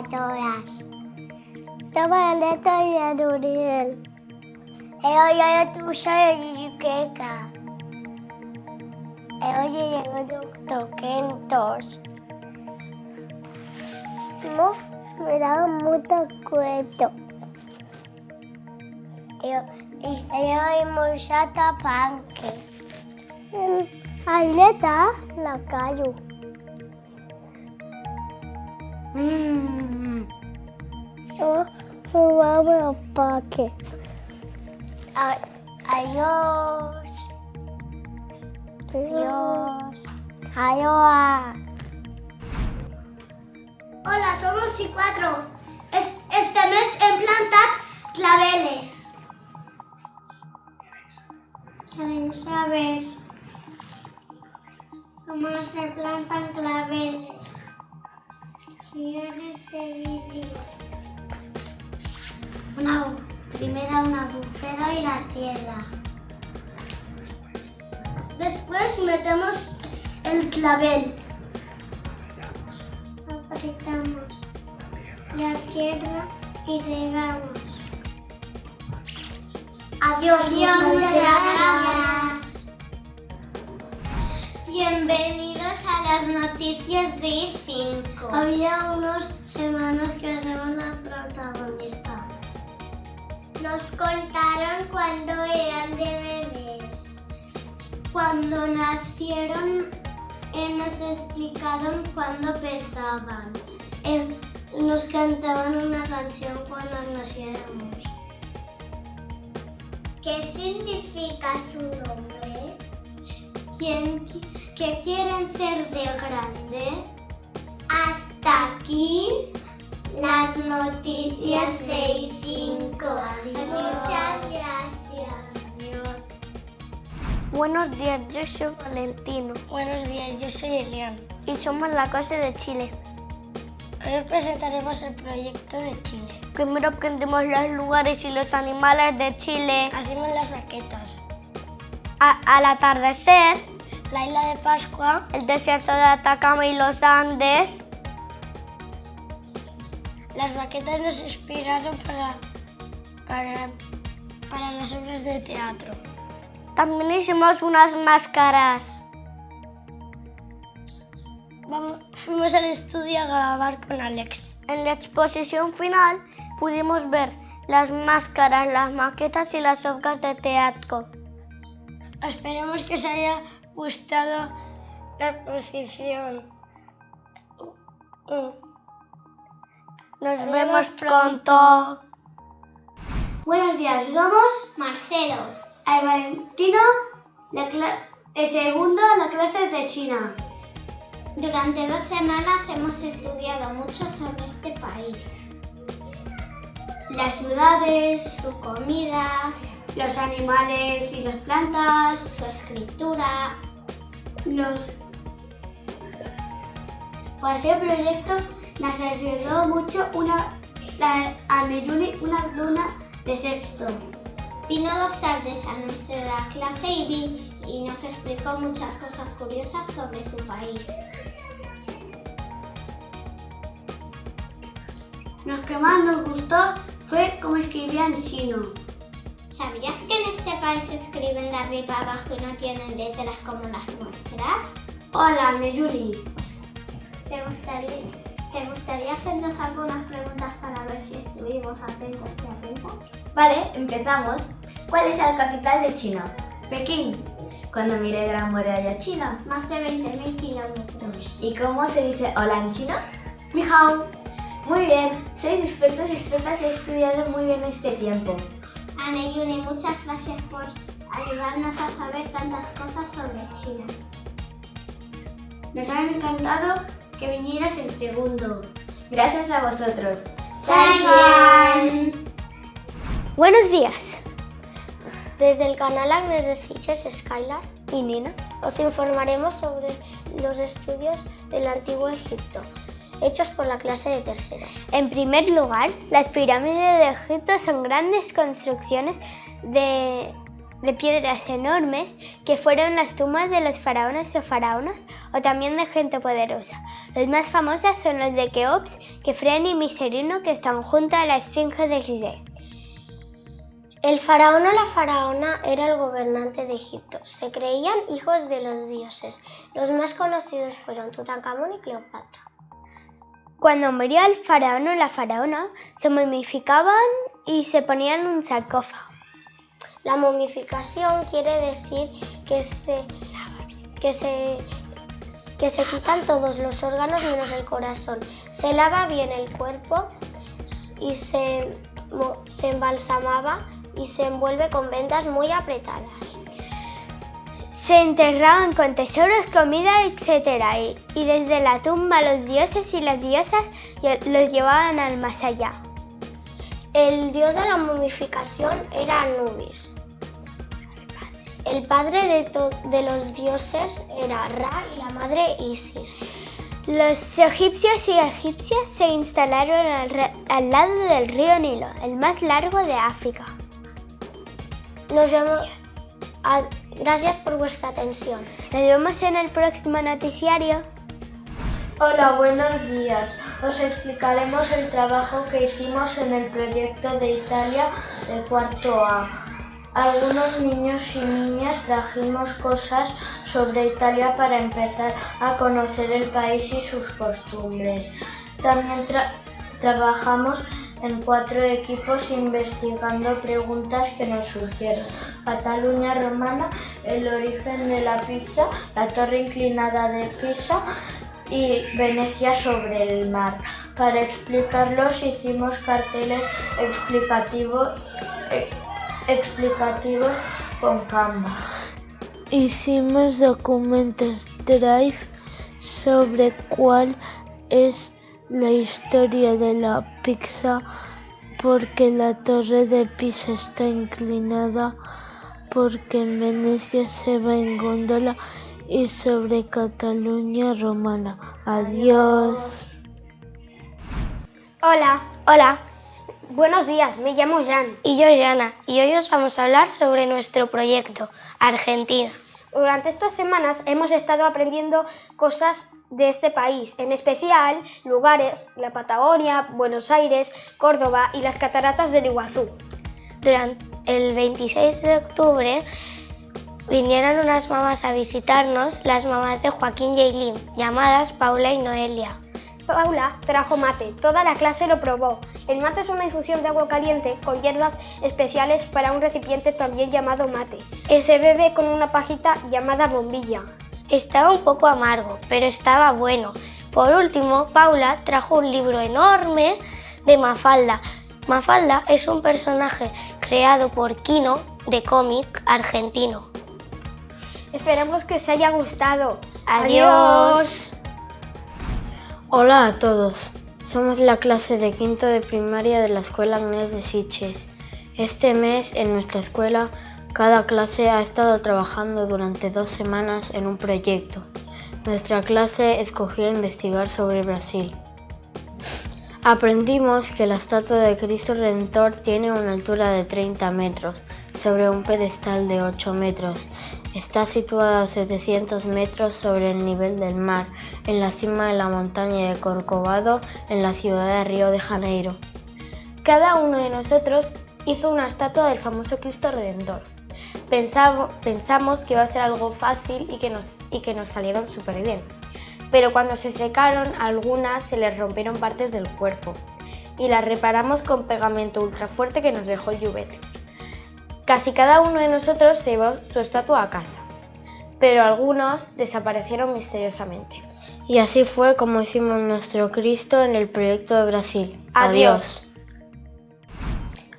todas. Toma el neto y el Uriel. Ella tu y queca. Oye, llegó doctor Kentos. Me da mucho cuento. Ella almorzata panque. Aleta la callo. Vamos a parque. Adiós. Adiós. Adiós. Hola, somos C4. Este mes en plantat claveles. ¿Quieren saber cómo se plantan claveles? Miren este vídeo. Primero un agujero y la tierra. Después metemos el clavel. Apretamos la tierra y regamos. Adiós, muchas gracias. Bienvenidos a las noticias de I5. Había unas semanas que hacemos la protagonista. Nos contaron cuando eran de bebés. Cuando nacieron, nos explicaron cuándo pesaban. Nos cantaban una canción cuando naciéramos. ¿Qué significa su nombre? ¿Qué quieren ser de grande? Hasta aquí las noticias de I5. Muchas gracias. Adiós. Buenos días, yo soy Valentino. Buenos días, yo soy Elian. Y somos la clase de Chile. Hoy presentaremos el proyecto de Chile. Primero aprendemos los lugares y los animales de Chile. Hacemos las raquetas. Al atardecer, la isla de Pascua, el desierto de Atacama y los Andes. Las raquetas nos inspiraron para las obras de teatro. También hicimos unas máscaras. Fuimos al estudio a grabar con Alex. En la exposición final pudimos ver las máscaras, las maquetas y las obras de teatro. Esperemos que os haya gustado la exposición. Nos vemos pronto. Buenos días, somos Marcelo. Valentino, el segundo de la clase de China. Durante 2 semanas hemos estudiado mucho sobre este país. Las ciudades, Su comida, los animales y las plantas, su escritura. Para ese proyecto nos ayudó mucho a Neruni, una alumna de sexto. Vino 2 tardes a nuestra clase y nos explicó muchas cosas curiosas sobre su país. Lo que más nos gustó fue cómo escribían chino. ¿Sabías que en este país escriben de arriba abajo y no tienen letras como las nuestras? Hola, Neruni. ¿Te gustaría hacernos algunas preguntas para ver si estuvimos atentos y atentas? Vale, empezamos. ¿Cuál es la capital de China? Pekín. Cuando mire Gran Muralla China. Más de 20.000 kilómetros. ¿Y cómo se dice hola en chino? Ni hao. Muy bien, sois expertos y expertas y he estudiado muy bien este tiempo. Ana y Yuni, muchas gracias por ayudarnos a saber tantas cosas sobre China. Nos ha encantado que vinieras el segundo. Gracias a vosotros. ¡Zaijian! Buenos días. Desde el canal Agnes de Sitges, Skylar y Nina os informaremos sobre los estudios del Antiguo Egipto, hechos por la clase de tercero. En primer lugar, las pirámides de Egipto son grandes construcciones de de piedras enormes que fueron las tumbas de los faraones o faraonas o también de gente poderosa. Los más famosos son los de Keops, Kefren y Miserino, que están junto a la Esfinge de Gizeh. El faraón o la faraona era el gobernante de Egipto. Se creían hijos de los dioses. Los más conocidos fueron Tutankamón y Cleopatra. Cuando moría el faraón o la faraona, se momificaban y se ponían en un sarcófago. La momificación quiere decir que se quitan todos los órganos menos el corazón. Se lava bien el cuerpo y se embalsamaba y se envuelve con vendas muy apretadas. Se enterraban con tesoros, comida, etc. Y desde la tumba los dioses y las diosas los llevaban al más allá. El dios de la momificación era Anubis. El padre de los dioses era Ra y la madre Isis. Los egipcios y egipcias se instalaron al lado del río Nilo, el más largo de África. Gracias por vuestra atención. Nos vemos en el próximo noticiario. Hola, buenos días. Os explicaremos el trabajo que hicimos en el proyecto de Italia de cuarto A. Algunos niños y niñas trajimos cosas sobre Italia para empezar a conocer el país y sus costumbres. También trabajamos en 4 equipos investigando preguntas que nos surgieron. Cataluña romana, el origen de la pizza, la torre inclinada de Pisa y Venecia sobre el mar. Para explicarlos hicimos carteles explicativos con Canva. Hicimos documentos Drive sobre cuál es la historia de la pizza, porque la torre de Pisa está inclinada, porque en Venecia se va en góndola y sobre Cataluña romana. Adiós. Hola. Buenos días, me llamo Jan. Y yo, Jana. Y hoy os vamos a hablar sobre nuestro proyecto, Argentina. Durante estas semanas hemos estado aprendiendo cosas de este país, en especial lugares, la Patagonia, Buenos Aires, Córdoba y las cataratas del Iguazú. Durante el 26 de octubre vinieron unas mamás a visitarnos, las mamás de Joaquín y Eileen, llamadas Paula y Noelia. Paula trajo mate, toda la clase lo probó. El mate es una infusión de agua caliente con hierbas especiales para un recipiente también llamado mate. Se bebe con una pajita llamada bombilla. Estaba un poco amargo, pero estaba bueno. Por último, Paula trajo un libro enorme de Mafalda. Mafalda es un personaje creado por Kino de cómic argentino. Esperamos que os haya gustado. ¡Adiós! Hola a todos, somos la clase de quinto de primaria de la Escuela Agnés de Sitges. Este mes en nuestra escuela cada clase ha estado trabajando durante 2 semanas en un proyecto. Nuestra clase escogió investigar sobre Brasil. Aprendimos que la estatua de Cristo Redentor tiene una altura de 30 metros sobre un pedestal de 8 metros. Está situada a 700 metros sobre el nivel del mar, en la cima de la montaña de Corcovado, en la ciudad de Río de Janeiro. Cada uno de nosotros hizo una estatua del famoso Cristo Redentor. Pensamos que iba a ser algo fácil y que nos salieron súper bien. Pero cuando se secaron, a algunas se les rompieron partes del cuerpo y las reparamos con pegamento ultra fuerte que nos dejó el Juvet. Casi cada uno de nosotros se llevó su estatua a casa, pero algunos desaparecieron misteriosamente. Y así fue como hicimos nuestro Cristo en el proyecto de Brasil. Adiós.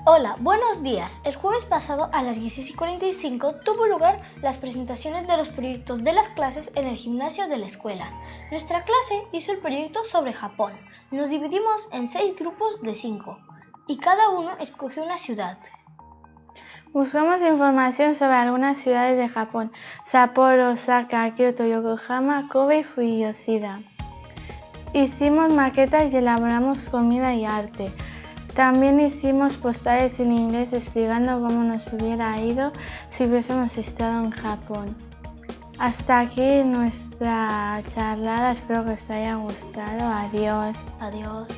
Hola, buenos días. El jueves pasado a las 16:45 tuvo lugar las presentaciones de los proyectos de las clases en el gimnasio de la escuela. Nuestra clase hizo el proyecto sobre Japón. Nos dividimos en 6 grupos de 5 y cada uno escogió una ciudad. Buscamos información sobre algunas ciudades de Japón: Sapporo, Osaka, Kyoto, Yokohama, Kobe y Fujiyoshida. Hicimos maquetas y elaboramos comida y arte. También hicimos postales en inglés explicando cómo nos hubiera ido si hubiésemos estado en Japón. Hasta aquí nuestra charlada, espero que os haya gustado. Adiós. Adiós.